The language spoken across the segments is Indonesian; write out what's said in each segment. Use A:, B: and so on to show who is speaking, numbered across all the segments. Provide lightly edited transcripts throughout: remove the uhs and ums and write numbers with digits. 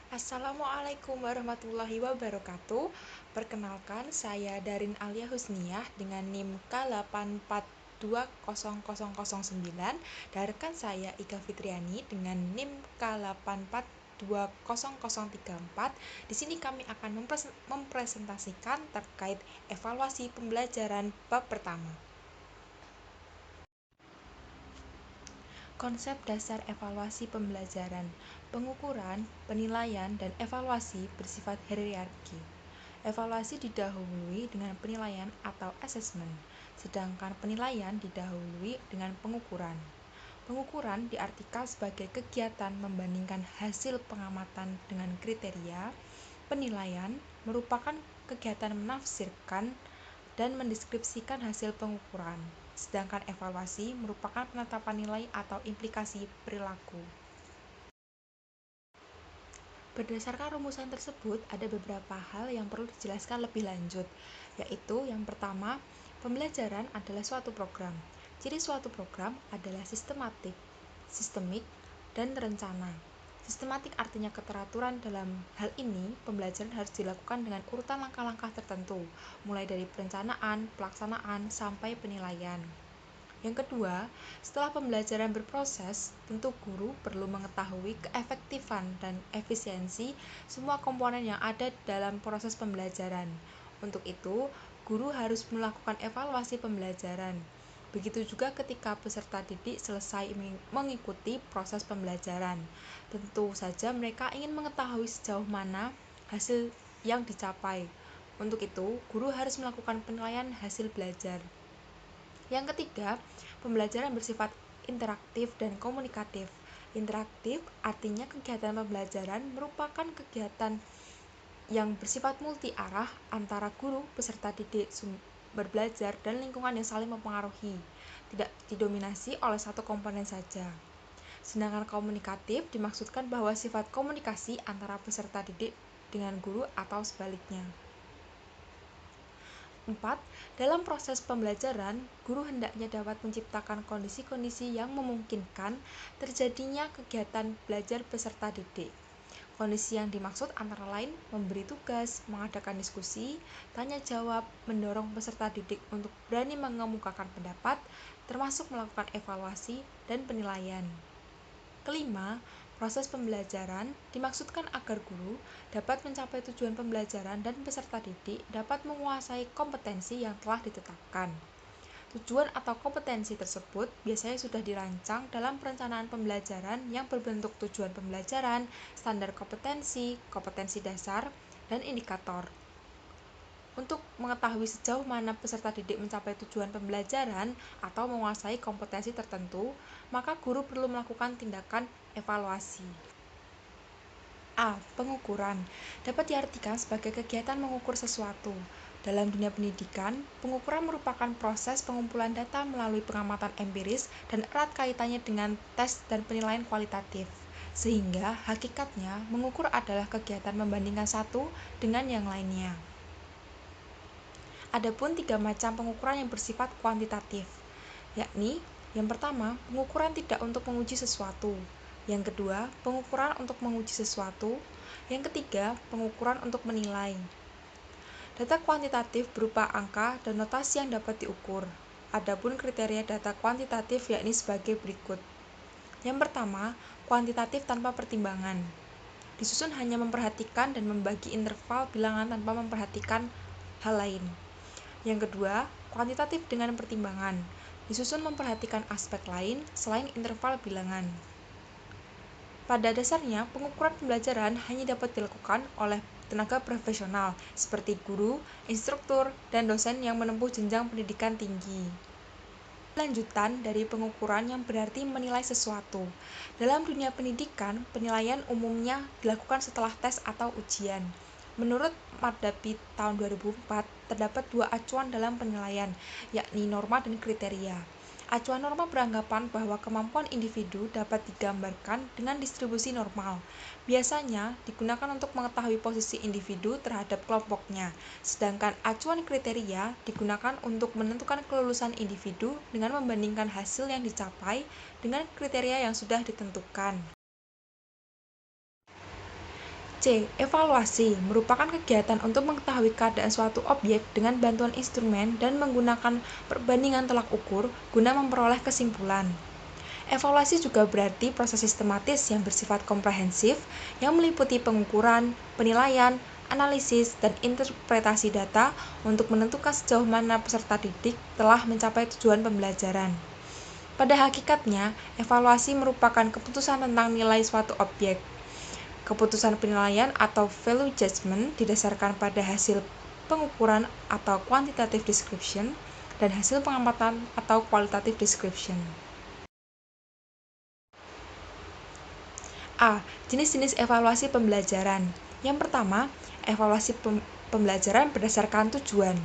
A: Assalamualaikum warahmatullahi wabarakatuh. Perkenalkan, saya Darin Alia Husniyah dengan NIM K8420009 dan rekan saya Ika Fitriani dengan NIM K8420034. Di sini kami akan mempresentasikan terkait evaluasi pembelajaran bab pertama. Konsep dasar evaluasi pembelajaran, pengukuran, penilaian, dan evaluasi bersifat hierarki. Evaluasi didahului dengan penilaian atau assessment, sedangkan penilaian didahului dengan pengukuran. Pengukuran diartikan sebagai kegiatan membandingkan hasil pengamatan dengan kriteria. Penilaian merupakan kegiatan menafsirkan dan mendeskripsikan hasil pengukuran, sedangkan evaluasi merupakan penetapan nilai atau implikasi perilaku. Berdasarkan rumusan tersebut, ada beberapa hal yang perlu dijelaskan lebih lanjut, yaitu yang pertama, pembelajaran adalah suatu program. Ciri suatu program adalah sistemik, dan terencana. Sistematik artinya keteraturan. Dalam hal ini, pembelajaran harus dilakukan dengan urutan langkah-langkah tertentu, mulai dari perencanaan, pelaksanaan, sampai penilaian. Yang kedua, setelah pembelajaran berproses, tentu guru perlu mengetahui keefektifan dan efisiensi semua komponen yang ada dalam proses pembelajaran. Untuk itu, guru harus melakukan evaluasi pembelajaran. Begitu juga ketika peserta didik selesai mengikuti proses pembelajaran. Tentu saja mereka ingin mengetahui sejauh mana hasil yang dicapai. Untuk itu, guru harus melakukan penilaian hasil belajar. Yang ketiga, pembelajaran bersifat interaktif dan komunikatif. Interaktif artinya kegiatan pembelajaran merupakan kegiatan yang bersifat multi arah antara guru, peserta didik, sumber belajar, dan lingkungan yang saling mempengaruhi, tidak didominasi oleh satu komponen saja. Sedangkan komunikatif dimaksudkan bahwa sifat komunikasi antara peserta didik dengan guru atau sebaliknya. 4. Dalam proses pembelajaran, guru hendaknya dapat menciptakan kondisi-kondisi yang memungkinkan terjadinya kegiatan belajar peserta didik. Kondisi yang dimaksud antara lain memberi tugas, mengadakan diskusi, tanya jawab, mendorong peserta didik untuk berani mengemukakan pendapat, termasuk melakukan evaluasi dan penilaian. Kelima, proses pembelajaran dimaksudkan agar guru dapat mencapai tujuan pembelajaran dan peserta didik dapat menguasai kompetensi yang telah ditetapkan. Tujuan atau kompetensi tersebut biasanya sudah dirancang dalam perencanaan pembelajaran yang berbentuk tujuan pembelajaran, standar kompetensi, kompetensi dasar, dan indikator. Untuk mengetahui sejauh mana peserta didik mencapai tujuan pembelajaran atau menguasai kompetensi tertentu, maka guru perlu melakukan tindakan evaluasi. A. Pengukuran dapat diartikan sebagai kegiatan mengukur sesuatu. Dalam dunia pendidikan, pengukuran merupakan proses pengumpulan data melalui pengamatan empiris dan erat kaitannya dengan tes dan penilaian kualitatif. Sehingga, hakikatnya, mengukur adalah kegiatan membandingkan satu dengan yang lainnya. Adapun 3 macam pengukuran yang bersifat kuantitatif, yakni yang pertama, pengukuran tidak untuk menguji sesuatu. Yang kedua, pengukuran untuk menguji sesuatu. Yang ketiga, pengukuran untuk menilai. Data kuantitatif berupa angka dan notasi yang dapat diukur. Adapun kriteria data kuantitatif yakni sebagai berikut. Yang pertama, kuantitatif tanpa pertimbangan. Disusun hanya memperhatikan dan membagi interval bilangan tanpa memperhatikan hal lain. Yang kedua, kuantitatif dengan pertimbangan. Disusun memperhatikan aspek lain selain interval bilangan. Pada dasarnya, pengukuran pembelajaran hanya dapat dilakukan oleh tenaga profesional seperti guru, instruktur, dan dosen yang menempuh jenjang pendidikan tinggi. Lanjutan dari pengukuran yang berarti menilai sesuatu. Dalam dunia pendidikan, penilaian umumnya dilakukan setelah tes atau ujian. Menurut Mardapi tahun 2004, terdapat 2 acuan dalam penilaian, yakni norma dan kriteria. Acuan norma beranggapan bahwa kemampuan individu dapat digambarkan dengan distribusi normal. Biasanya digunakan untuk mengetahui posisi individu terhadap kelompoknya, sedangkan acuan kriteria digunakan untuk menentukan kelulusan individu dengan membandingkan hasil yang dicapai dengan kriteria yang sudah ditentukan. C. Evaluasi merupakan kegiatan untuk mengetahui keadaan suatu objek dengan bantuan instrumen dan menggunakan perbandingan tolak ukur guna memperoleh kesimpulan. Evaluasi juga berarti proses sistematis yang bersifat komprehensif yang meliputi pengukuran, penilaian, analisis, dan interpretasi data untuk menentukan sejauh mana peserta didik telah mencapai tujuan pembelajaran. Pada hakikatnya, evaluasi merupakan keputusan tentang nilai suatu objek. Keputusan penilaian atau value judgment didasarkan pada hasil pengukuran atau quantitative description dan hasil pengamatan atau qualitative description. A. Jenis-jenis evaluasi pembelajaran. Yang pertama, evaluasi pembelajaran berdasarkan tujuan.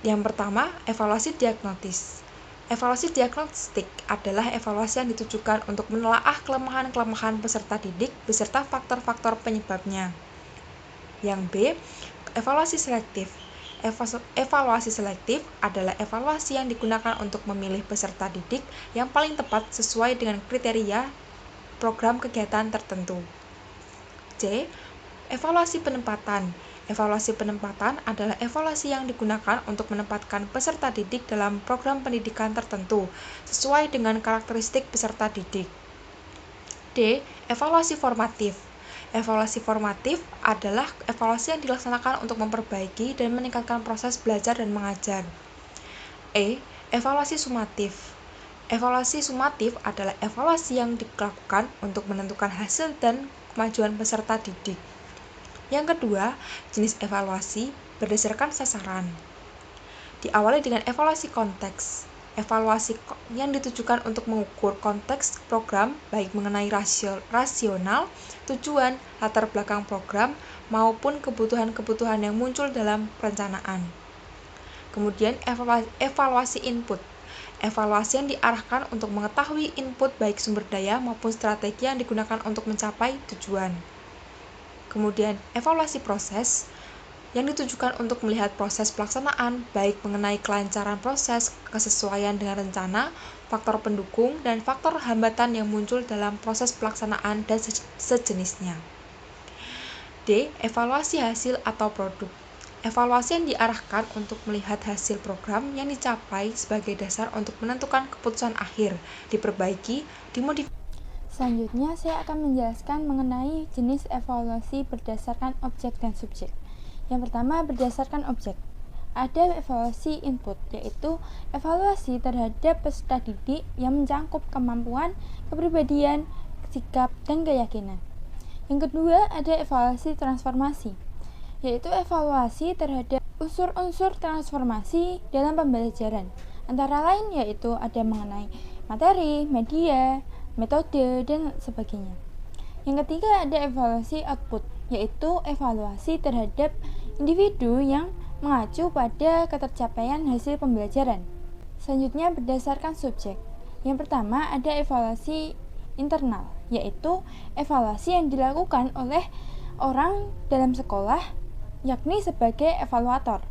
A: Yang pertama, evaluasi diagnostis. Evaluasi diagnostik adalah evaluasi yang ditujukan untuk menelaah kelemahan-kelemahan peserta didik beserta faktor-faktor penyebabnya. Yang B, evaluasi selektif. Evaluasi selektif adalah evaluasi yang digunakan untuk memilih peserta didik yang paling tepat sesuai dengan kriteria program kegiatan tertentu. C. Evaluasi penempatan. Evaluasi penempatan adalah evaluasi yang digunakan untuk menempatkan peserta didik dalam program pendidikan tertentu sesuai dengan karakteristik peserta didik. D. Evaluasi formatif. Evaluasi formatif adalah evaluasi yang dilaksanakan untuk memperbaiki dan meningkatkan proses belajar dan mengajar. E. Evaluasi sumatif. Evaluasi sumatif adalah evaluasi yang dilakukan untuk menentukan hasil dan kemajuan peserta didik. Yang kedua, jenis evaluasi berdasarkan sasaran. Diawali dengan evaluasi konteks. Evaluasi yang ditujukan untuk mengukur konteks program baik mengenai rasional, tujuan, latar belakang program, maupun kebutuhan-kebutuhan yang muncul dalam perencanaan. Kemudian evaluasi input. Evaluasi yang diarahkan untuk mengetahui input baik sumber daya maupun strategi yang digunakan untuk mencapai tujuan. Kemudian evaluasi proses yang ditujukan untuk melihat proses pelaksanaan baik mengenai kelancaran proses, kesesuaian dengan rencana, faktor pendukung, dan faktor hambatan yang muncul dalam proses pelaksanaan dan sejenisnya. D. Evaluasi hasil atau produk. Evaluasi yang diarahkan untuk melihat hasil program yang dicapai sebagai dasar untuk menentukan keputusan akhir, diperbaiki, dimodifikasi.
B: Selanjutnya, saya akan menjelaskan mengenai jenis evaluasi berdasarkan objek dan subjek. Yang pertama, berdasarkan objek. Ada evaluasi input, yaitu evaluasi terhadap peserta didik yang mencangkup kemampuan, kepribadian, sikap, dan keyakinan. Yang kedua, ada evaluasi transformasi, yaitu evaluasi terhadap unsur-unsur transformasi dalam pembelajaran. Antara lain yaitu ada mengenai materi, media, metode, dan sebagainya. Yang ketiga ada evaluasi output, yaitu evaluasi terhadap individu yang mengacu pada ketercapaian hasil pembelajaran. Selanjutnya berdasarkan subjek. Yang pertama ada evaluasi internal, yaitu evaluasi yang dilakukan oleh orang dalam sekolah, yakni sebagai evaluator.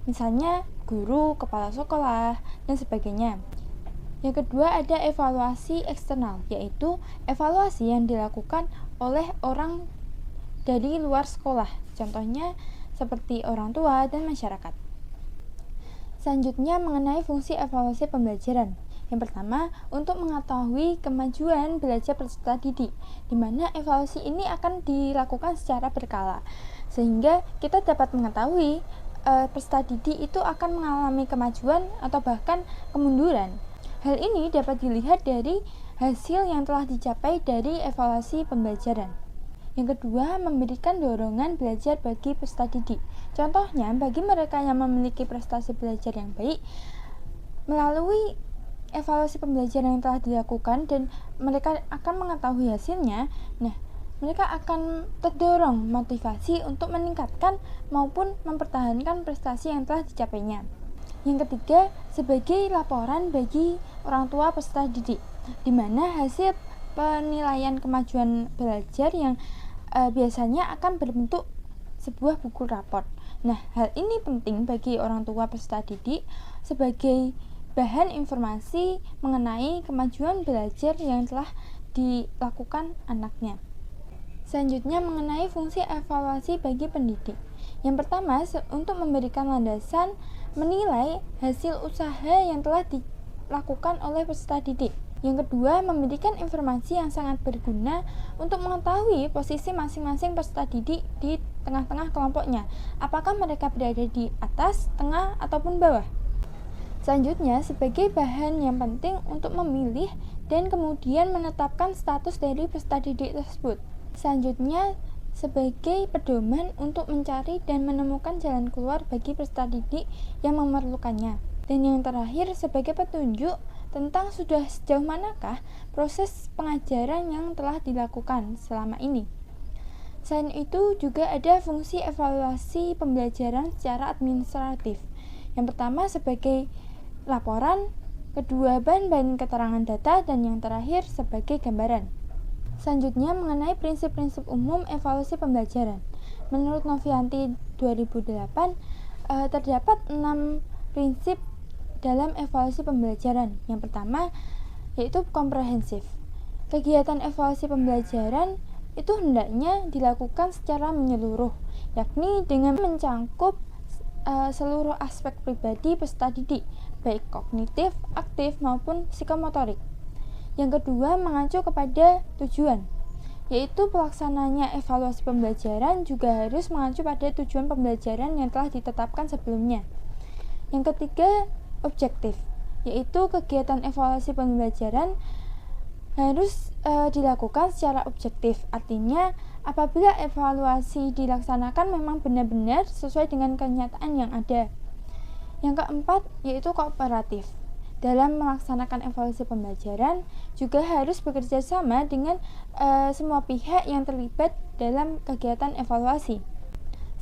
B: Misalnya guru, kepala sekolah, dan sebagainya. Yang kedua ada evaluasi eksternal, yaitu evaluasi yang dilakukan oleh orang dari luar sekolah, contohnya seperti orang tua dan masyarakat. Selanjutnya mengenai fungsi evaluasi pembelajaran. Yang pertama, untuk mengetahui kemajuan belajar peserta didik, di mana evaluasi ini akan dilakukan secara berkala, sehingga kita dapat mengetahui peserta didik itu akan mengalami kemajuan atau bahkan kemunduran. Hal ini dapat dilihat dari hasil yang telah dicapai dari evaluasi pembelajaran. Yang kedua, memberikan dorongan belajar bagi peserta didik. Contohnya, bagi mereka yang memiliki prestasi belajar yang baik, melalui evaluasi pembelajaran yang telah dilakukan dan mereka akan mengetahui hasilnya, mereka akan terdorong motivasi untuk meningkatkan maupun mempertahankan prestasi yang telah dicapainya. Yang ketiga, sebagai laporan bagi orang tua peserta didik, di mana hasil penilaian kemajuan belajar yang biasanya akan berbentuk sebuah buku raport. Hal ini penting bagi orang tua peserta didik sebagai bahan informasi mengenai kemajuan belajar yang telah dilakukan anaknya. Selanjutnya, mengenai fungsi evaluasi bagi pendidik. Yang pertama, untuk memberikan landasan menilai hasil usaha yang telah dilakukan oleh peserta didik. Yang kedua, memberikan informasi yang sangat berguna untuk mengetahui posisi masing-masing peserta didik di tengah-tengah kelompoknya. Apakah mereka berada di atas, tengah, ataupun bawah? Selanjutnya, sebagai bahan yang penting untuk memilih dan kemudian menetapkan status dari peserta didik tersebut. Selanjutnya, sebagai pedoman untuk mencari dan menemukan jalan keluar bagi peserta didik yang memerlukannya. Dan yang terakhir, sebagai petunjuk tentang sudah sejauh manakah proses pengajaran yang telah dilakukan selama ini. Selain itu, juga ada fungsi evaluasi pembelajaran secara administratif. Yang pertama sebagai laporan, kedua bahan keterangan data, dan yang terakhir sebagai gambaran. Selanjutnya, mengenai prinsip-prinsip umum evaluasi pembelajaran. Menurut Novianti 2008, terdapat 6 prinsip dalam evaluasi pembelajaran. Yang pertama yaitu komprehensif. Kegiatan evaluasi pembelajaran itu hendaknya dilakukan secara menyeluruh, yakni dengan mencangkup seluruh aspek pribadi peserta didik, baik kognitif, aktif maupun psikomotorik. Yang kedua, mengacu kepada tujuan, yaitu pelaksananya evaluasi pembelajaran juga harus mengacu pada tujuan pembelajaran yang telah ditetapkan sebelumnya. Yang ketiga, objektif, yaitu kegiatan evaluasi pembelajaran harus dilakukan secara objektif. Artinya, apabila evaluasi dilaksanakan memang benar-benar sesuai dengan kenyataan yang ada. Yang keempat, yaitu kooperatif. Dalam melaksanakan evaluasi pembelajaran juga harus bekerja sama dengan semua pihak yang terlibat dalam kegiatan evaluasi.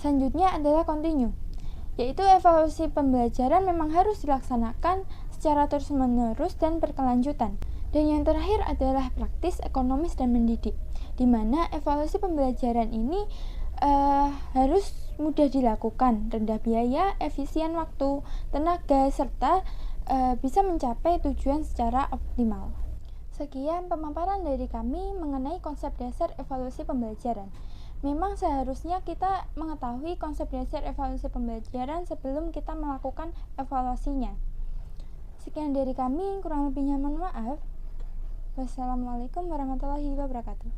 B: Selanjutnya adalah kontinu, yaitu evaluasi pembelajaran memang harus dilaksanakan secara terus-menerus dan berkelanjutan. Dan yang terakhir adalah praktis, ekonomis, dan mendidik, di mana evaluasi pembelajaran ini harus mudah dilakukan, rendah biaya, efisien waktu, tenaga, serta bisa mencapai tujuan secara optimal. Sekian pemaparan dari kami mengenai konsep dasar evaluasi pembelajaran. Memang seharusnya kita mengetahui konsep dasar evaluasi pembelajaran sebelum kita melakukan evaluasinya. Sekian dari kami, kurang lebihnya mohon maaf. Wassalamualaikum warahmatullahi wabarakatuh.